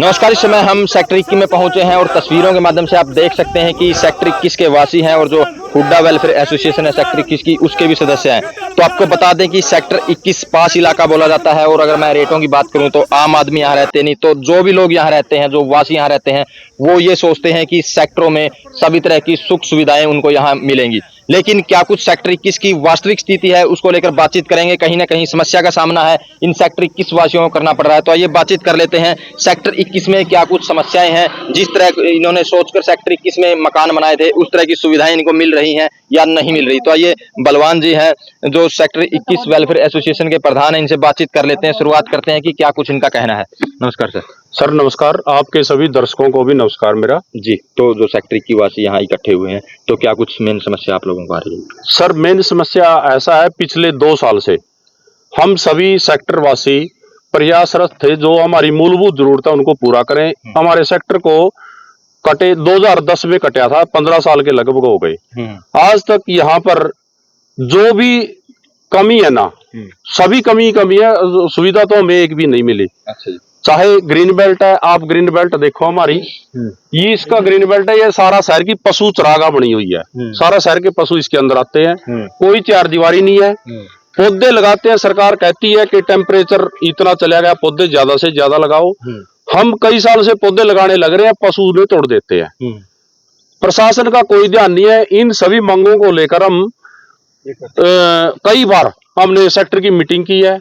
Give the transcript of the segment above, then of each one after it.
नमस्कार। इस समय हम सेक्टर 21 में पहुंचे हैं और तस्वीरों के माध्यम से आप देख सकते हैं कि सेक्टर 21 के वासी हैं और जो हुड्डा वेलफेयर एसोसिएशन है सेक्टर 21 की, उसके भी सदस्य हैं। तो आपको बता दें कि सेक्टर 21 पास इलाका बोला जाता है और अगर मैं रेटों की बात करूं तो आम आदमी यहाँ रहते नहीं, तो जो भी लोग यहाँ रहते हैं, जो वासी यहाँ रहते हैं, वो ये सोचते हैं कि सेक्टरों में सभी तरह की सुख सुविधाएं उनको यहाँ मिलेंगी। लेकिन क्या कुछ सेक्टर 21 की वास्तविक स्थिति है, उसको लेकर बातचीत करेंगे। कहीं ना कहीं समस्या का सामना है इन सेक्टर 21 वासियों को करना पड़ रहा है। तो आइए बातचीत कर लेते हैं, सेक्टर 21 में क्या कुछ समस्याएं हैं, जिस तरह इन्होंने सोचकर सेक्टर 21 में मकान बनाए थे उस तरह की सुविधाएं इनको मिल रही हैं या नहीं मिल रही। तो आइए बलवान जी हैं जो सेक्टर 21 वेलफेयर एसोसिएशन के प्रधान हैं, इनसे बातचीत कर लेते हैं। शुरुआत करते हैं कि क्या कुछ इनका कहना है। नमस्कार सर। सर नमस्कार, आपके सभी दर्शकों को भी नमस्कार मेरा जी। तो जो सेक्टर 21 वासी यहाँ इकट्ठे हुए हैं, तो क्या कुछ मेन समस्या आप लोगों को आ रही है? सर मेन समस्या ऐसा है, पिछले 2 साल से हम सभी सेक्टर वासी प्रयासरत थे जो हमारी मूलभूत जरूरत है उनको पूरा करें। हमारे सेक्टर को कटे 2010 में कटा था, 15 साल के लगभग हो गए। आज तक यहाँ पर जो भी कमी है ना, सभी कमी है, सुविधा तो हमें एक भी नहीं मिली। अच्छा जी। चाहे ग्रीन बेल्ट है, आप ग्रीन बेल्ट देखो हमारी, ये इसका ग्रीन बेल्ट है, ये सारा शहर की पशु चरागाह बनी हुई है। सारा शहर के पशु इसके अंदर आते हैं। कोई चार दीवारी नहीं है। पौधे लगाते हैं, सरकार कहती है कि टेम्परेचर इतना चला गया, पौधे ज्यादा से ज्यादा लगाओ। हम कई साल से पौधे लगाने लग रहे हैं, पशु उन्हें तोड़ देते हैं। प्रशासन का कोई ध्यान नहीं है। इन सभी मांगों को लेकर हम कई बार हमने सेक्टर की मीटिंग की है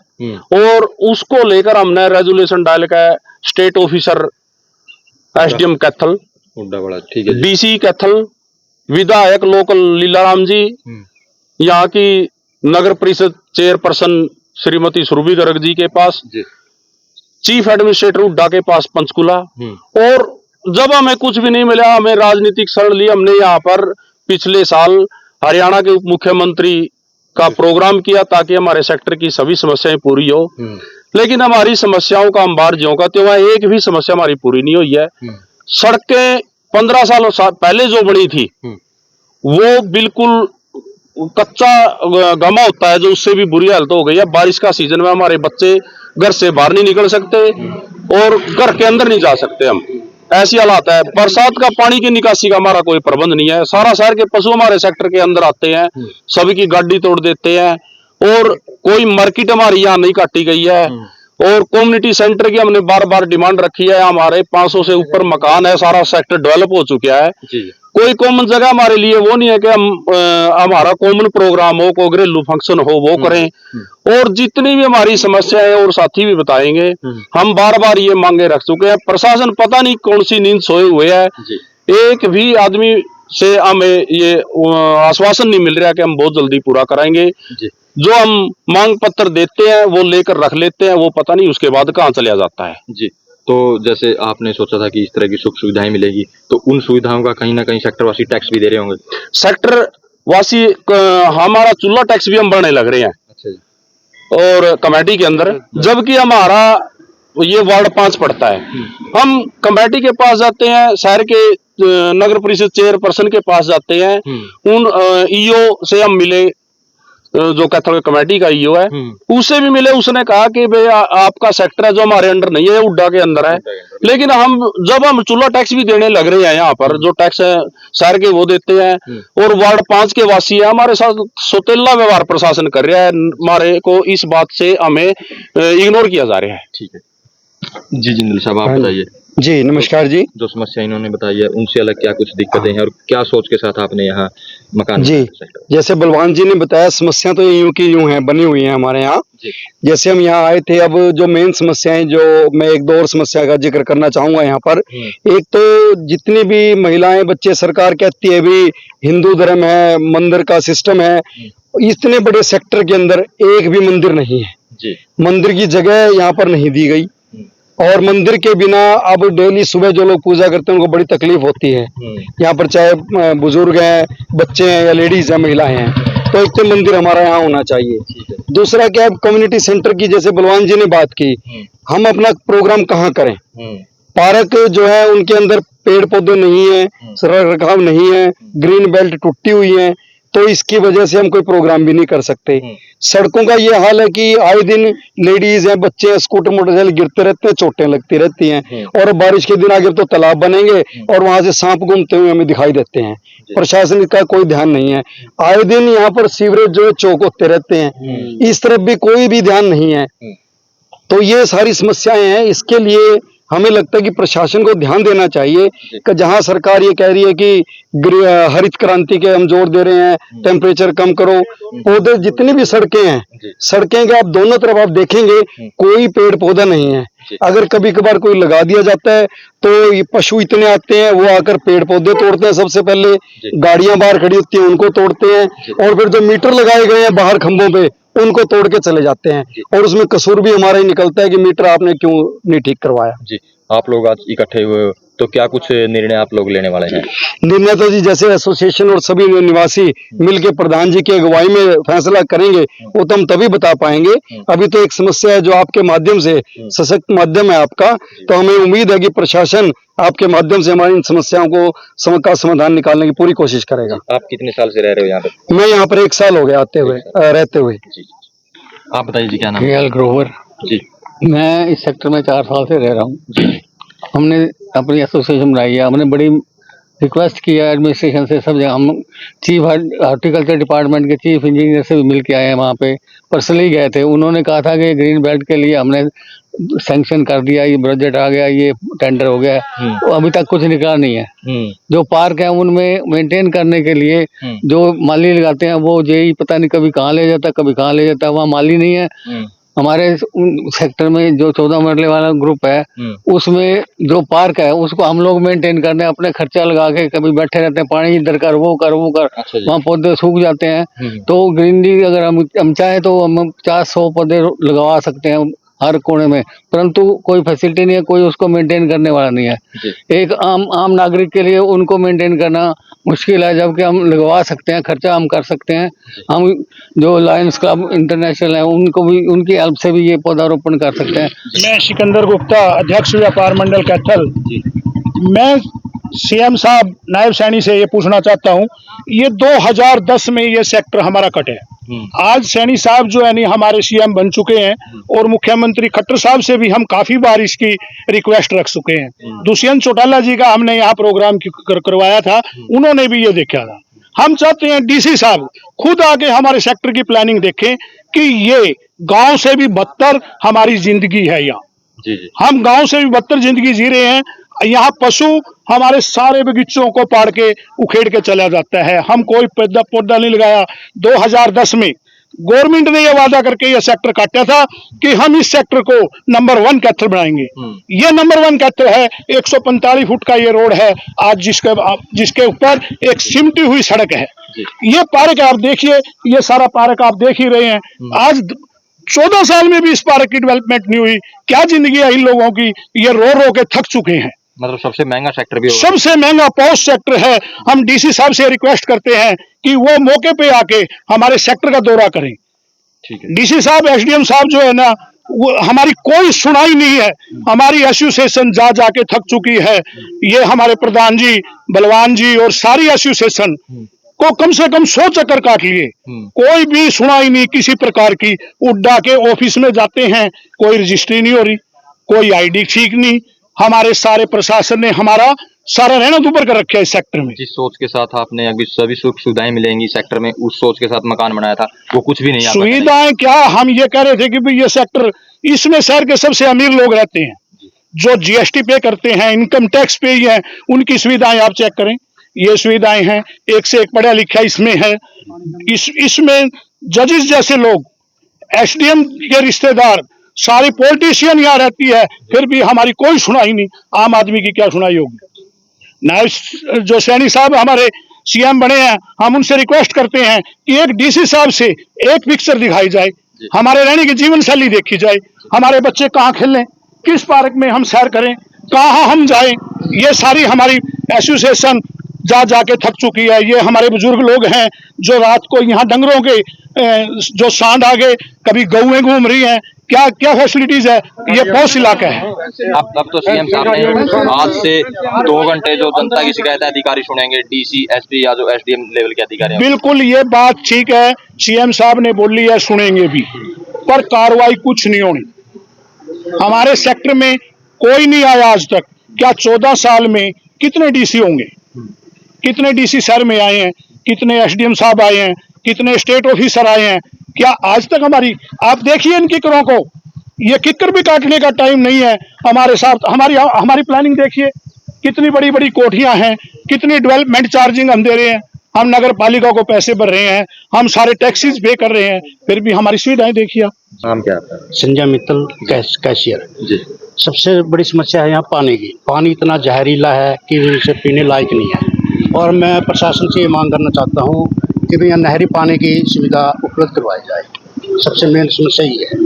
और उसको लेकर हमने रेजोल्यूशन डाल के स्टेट ऑफिसर, एसडीएम कैथल, ठीक है, डीसी कैथल, विधायक लोकल लीलाराम जी, यहाँ की नगर परिषद चेयरपर्सन श्रीमती सुरभि गर्ग जी के पास, चीफ एडमिनिस्ट्रेटर हुड्डा के पास पंचकुला, और जब हमें कुछ भी नहीं मिला, हमें राजनीतिक शरण ली। हमने यहाँ पर पिछले साल हरियाणा के उप मुख्यमंत्री का प्रोग्राम किया ताकि हमारे सेक्टर की सभी समस्याएं पूरी हो। लेकिन हमारी समस्याओं का अंबार ज्यों का त्यों है, एक भी समस्या हमारी पूरी नहीं हुई है। सड़कें 15 साल पहले जो बनी थी वो बिल्कुल कच्चा गमा होता है, जो उससे भी बुरी हालत हो गई है। बारिश का सीजन में हमारे बच्चे घर से बाहर नहीं निकल सकते और घर के अंदर नहीं जा सकते। हम ऐसी हालात है। बरसात का पानी की निकासी का हमारा कोई प्रबंध नहीं है। सारा शहर के पशु हमारे सेक्टर के अंदर आते हैं, सभी की गाड़ी तोड़ देते हैं और कोई मार्केट हमारी यहाँ नहीं काटी गई है। और कम्युनिटी सेंटर की हमने बार बार डिमांड रखी है। हमारे 500 से ऊपर मकान है, सारा सेक्टर डेवलप हो चुका है। कोई कॉमन जगह हमारे लिए वो नहीं है कि हम हमारा कॉमन प्रोग्राम हो, कोई घरेलू फंक्शन हो वो करें। और जितनी भी हमारी समस्या है, और साथी भी बताएंगे, हम बार बार ये मांगे रख चुके हैं। प्रशासन पता नहीं कौन सी नींद सोए हुए है। एक भी आदमी से हमें ये आश्वासन नहीं मिल रहा कि हम बहुत जल्दी पूरा कराएंगे। जो हम मांग पत्र देते हैं वो लेकर रख लेते हैं, वो पता नहीं उसके बाद कहाँ चला जाता है। जी। तो जैसे आपने सोचा था कि इस तरह की सुख सुविधाएं मिलेगी, तो उन सुविधाओं का कहीं ना कहीं सेक्टर वासी टैक्स भी दे रहे होंगे। सेक्टर वासी हमारा चूल्हा टैक्स भी हम भरने लग रहे हैं। अच्छा जी। और कमेटी के अंदर, जबकि हमारा ये वार्ड 5 पड़ता है। हम कमेटी के पास जाते हैं, शहर के नगर परिषद चेयरपर्सन के पास जाते हैं, उन ईओ से हम मिले, जो कैथल कमेटी का ईओ है उससे भी मिले। उसने कहा कि भाई आपका सेक्टर है जो हमारे अंडर नहीं है, हुड्डा के अंदर है। लेकिन जब हम चूल्हा टैक्स भी देने लग रहे हैं, यहाँ पर जो टैक्स है शहर के वो देते हैं, और वार्ड 5 के वासी है, हमारे साथ सोतेला व्यवहार प्रशासन कर रहा है। हमारे को इस बात से हमें इग्नोर किया जा रहा है। ठीक है जी। जिंदल साहब आप बताइए। जी नमस्कार जी। जो समस्या इन्होंने बताई है उनसे अलग क्या कुछ दिक्कतें हैं और क्या सोच के साथ आपने यहाँ मकान जी, जैसे बलवान जी ने बताया, समस्या तो यूं की यूं है, बनी हुई है हमारे यहाँ। जैसे हम यहाँ आए थे, अब जो मेन समस्याएं, जो मैं एक दो और समस्या का जिक्र करना चाहूंगा यहाँ पर। एक तो जितनी भी महिलाएं बच्चे, सरकार कहती है भी हिंदू धर्म है, मंदिर का सिस्टम है, इतने बड़े सेक्टर के अंदर एक भी मंदिर नहीं है जी। मंदिर की जगह यहाँ पर नहीं दी गई, और मंदिर के बिना अब डेली सुबह जो लोग पूजा करते हैं उनको बड़ी तकलीफ होती है। यहाँ पर चाहे बुजुर्ग हैं, बच्चे हैं या लेडीज हैं, महिलाएं हैं, तो एक तो मंदिर हमारा यहाँ होना चाहिए। दूसरा क्या है, कम्युनिटी सेंटर की, जैसे बलवान जी ने बात की, हम अपना प्रोग्राम कहाँ करें। पार्क जो है उनके अंदर पेड़ पौधे नहीं है, रख रखाव नहीं है, ग्रीन बेल्ट टूटी हुई है, तो इसकी वजह से हम कोई प्रोग्राम भी नहीं कर सकते। सड़कों का ये हाल है कि आए दिन लेडीज हैं, बच्चे हैं, स्कूटर मोटरसाइकिल गिरते रहते हैं, चोटें लगती रहती हैं। और बारिश के दिन आगे तो तालाब बनेंगे और वहां से सांप घूमते हुए हमें दिखाई देते हैं। प्रशासन का कोई ध्यान नहीं है। आए दिन यहाँ पर सीवरेज जो है चौक होते रहते हैं, इस तरफ भी कोई भी ध्यान नहीं है। तो ये सारी समस्याएं हैं। इसके लिए हमें लगता है कि प्रशासन को ध्यान देना चाहिए कि जहां सरकार ये कह रही है कि हरित क्रांति के हम जोर दे रहे हैं, टेम्परेचर कम करो, पौधे जितनी भी सड़कें हैं, सड़कें के आप दोनों तरफ आप देखेंगे कोई पेड़ पौधा नहीं है। अगर कभी कभार कोई लगा दिया जाता है तो ये पशु इतने आते हैं, वो आकर पेड़ पौधे तोड़ते हैं। सबसे पहले गाड़ियां बाहर खड़ी होती हैं उनको तोड़ते हैं, और फिर जो मीटर लगाए गए हैं बाहर खंभों पे उनको तोड़ के चले जाते हैं। और उसमें कसूर भी हमारा ही निकलता है कि मीटर आपने क्यों नहीं ठीक करवाया। जी, आप लोग आज इकट्ठे हुए हो, तो क्या कुछ निर्णय आप लोग लेने वाले हैं? निर्णय तो जी जैसे एसोसिएशन और सभी निवासी मिलके प्रधान जी की अगुवाई में फैसला करेंगे, वो तो हम तभी बता पाएंगे। अभी तो एक समस्या है जो आपके माध्यम से, सशक्त माध्यम है आपका, तो हमें उम्मीद है कि प्रशासन आपके माध्यम से हमारी इन समस्याओं को का समाधान निकालने की पूरी कोशिश करेगा। आप कितने साल से रह रहे हो यहाँ पे? मैं यहाँ पर 1 साल हो गया रहते हुए। जी, आप बताइए जी, क्या नाम है? KL ग्रोवर। जी, मैं इस सेक्टर में 4 साल से रह रहा हूँ। हमने अपनी एसोसिएशन बनाई है, हमने बड़ी रिक्वेस्ट किया एडमिनिस्ट्रेशन से, सब जगह। हम चीफ हॉर्टिकल्चर डिपार्टमेंट के चीफ इंजीनियर से भी मिल के आए हैं, वहाँ पे पर्सनली गए थे। उन्होंने कहा था कि ग्रीन बेल्ट के लिए हमने सैंक्शन कर दिया, ये बजट आ गया, ये टेंडर हो गया, तो अभी तक कुछ निकला नहीं है। जो पार्क है उनमें मेंटेन करने के लिए जो माली लगाते हैं वो जेई पता नहीं कभी कहाँ ले जाता है, कभी कहाँ ले जाता है, वहाँ माली नहीं है। हमारे सेक्टर में जो 14 मरले वाला ग्रुप है, उसमें जो पार्क है उसको हम लोग मेंटेन करने अपने खर्चा लगा के कभी बैठे रहते हैं, पानी इधर कर वो कर वो कर। अच्छा, वहाँ पौधे सूख जाते हैं। तो ग्रीनरी अगर हम चाहें तो हम 50-100 पौधे लगवा सकते हैं हर कोने में, परंतु कोई फैसिलिटी नहीं है, कोई उसको मेंटेन करने वाला नहीं है। एक आम नागरिक के लिए उनको मेंटेन करना मुश्किल है, जबकि हम लगवा सकते हैं, खर्चा हम कर सकते हैं। हम जो लायंस क्लब इंटरनेशनल है उनको भी, उनकी हेल्प से भी ये पौधारोपण कर सकते हैं। मैं सिकंदर गुप्ता, अध्यक्ष व्यापार मंडल कैथल। मैं सीएम साहब नायब सैनी से ये पूछना चाहता हूँ, ये 2010 में ये सेक्टर हमारा कटे। आज सैनी साहब जो है नहीं हमारे सीएम बन चुके हैं, और मुख्यमंत्री खट्टर साहब से भी हम काफी बार इसकी रिक्वेस्ट रख चुके हैं। दुष्यंत चौटाला जी का हमने यहाँ प्रोग्राम करवाया था, उन्होंने भी ये देखा था। हम चाहते हैं डीसी साहब खुद आके हमारे सेक्टर की प्लानिंग देखें कि ये गांव से भी बदतर हमारी जिंदगी है। यहाँ हम गांव से भी बदतर जिंदगी जी रहे हैं। यहाँ पशु हमारे सारे बगीचों को पाड़ के उखेड़ के चला जाता है। हम कोई पौधा नहीं लगाया। 2010 में गवर्नमेंट ने यह वादा करके यह सेक्टर काटा था कि हम इस सेक्टर को नंबर 1 कैथल बनाएंगे। ये नंबर 1 कैथल है। 145 फुट का ये रोड है आज, जिसके ऊपर एक सिमटी हुई सड़क है। ये पार्क आप देखिए, ये सारा पार्क आप देख ही रहे हैं। आज 14 साल में भी इस पार्क की डेवलपमेंट नहीं हुई। क्या जिंदगी है इन लोगों की, ये रो रो के थक चुके हैं। मतलब सबसे महंगा सेक्टर भी होगा। सबसे महंगा पॉस्ट सेक्टर है। हम डीसी साहब से रिक्वेस्ट करते हैं कि वो मौके पे आके हमारे सेक्टर का दौरा करें। ठीक है। डीसी साहब, एसडीएम साहब जो है ना, वो हमारी कोई सुनाई नहीं है। हमारी एसोसिएशन जा जाके थक चुकी है। ये हमारे प्रधान जी, बलवान जी और सारी एसोसिएशन को कम से कम 100 चक्कर काट लिए, कोई भी सुनाई नहीं किसी प्रकार की। उड्डा के ऑफिस में जाते हैं, कोई रजिस्ट्री नहीं हो रही, कोई आईडी ठीक नहीं। हमारे सारे प्रशासन ने हमारा सारा रहना ऊपर कर रखा है इस सेक्टर में। जिस सोच के साथ आपने अभी सभी सुख सुविधाएं मिलेंगी सेक्टर में, उस सोच के साथ मकान बनाया था, वो कुछ भी नहीं। सुविधाएं क्या, हम ये कह रहे थे कि भाई ये सेक्टर, इसमें शहर के सबसे अमीर लोग रहते हैं, जो जीएसटी पे करते हैं, इनकम टैक्स पे ही है, उनकी सुविधाएं आप चेक करें। ये सुविधाएं हैं, एक से एक पढ़ा लिखा इसमें है। इसमें जजेस जैसे लोग, एसडीएम के रिश्तेदार, सारी पॉलिटिशियन यहाँ रहती है, फिर भी हमारी कोई सुनाई नहीं। आम आदमी की क्या सुनाई होगी। नायब जो सैनी साहब हमारे सीएम बने हैं, हम उनसे रिक्वेस्ट करते हैं कि एक डीसी साहब से एक पिक्चर दिखाई जाए, हमारे रहने की जीवन शैली देखी जाए, हमारे बच्चे कहाँ खेलें, किस पार्क में हम सैर करें, कहाँ हम जाएं। ये सारी हमारी एसोसिएशन जा जाके थक चुकी है। ये हमारे बुजुर्ग लोग हैं जो रात को यहाँ डंगरों के जो सांड आगे, कभी गौएं घूम रही हैं, क्या क्या फैसिलिटीज है, ये पॉश इलाका है। अब तो सीएम साहब ने आज से 2 घंटे जो जनता की शिकायत है अधिकारी सुनेंगे, डीसी एसपी या जो एसडीएम लेवल के अधिकारी हैं। बिल्कुल ये बात ठीक है, सीएम साहब ने बोली है, सुनेंगे भी, पर कार्रवाई कुछ नहीं होनी। हमारे सेक्टर में कोई नहीं आया आज तक। क्या 14 साल में कितने डीसी होंगे, कितने डीसी शहर में आए हैं, कितने एसडीएम साहब आए हैं, कितने स्टेट ऑफिसर आए हैं, क्या आज तक हमारी, आप देखिए इन किकरों को, ये किकर भी काटने का टाइम नहीं है हमारे साथ। हमारी प्लानिंग देखिए, कितनी बड़ी बड़ी कोठियां हैं, कितनी डेवलपमेंट चार्जिंग हम दे रहे हैं, हम नगर पालिका को पैसे भर रहे हैं, हम सारे टैक्सेस पे कर रहे हैं, फिर भी हमारी सुविधाएं देखिए आप। नाम क्या आपका? संजय मित्तल, कैशियर। जी। सबसे बड़ी समस्या है यहाँ पानी की। पानी इतना जहरीला है कि इसे पीने लायक नहीं है, और मैं प्रशासन से ये मांग करना चाहता हूँ कि भैया नहरी पानी की सुविधा उपलब्ध करवाई जाए। सबसे मेन समस्या ये है।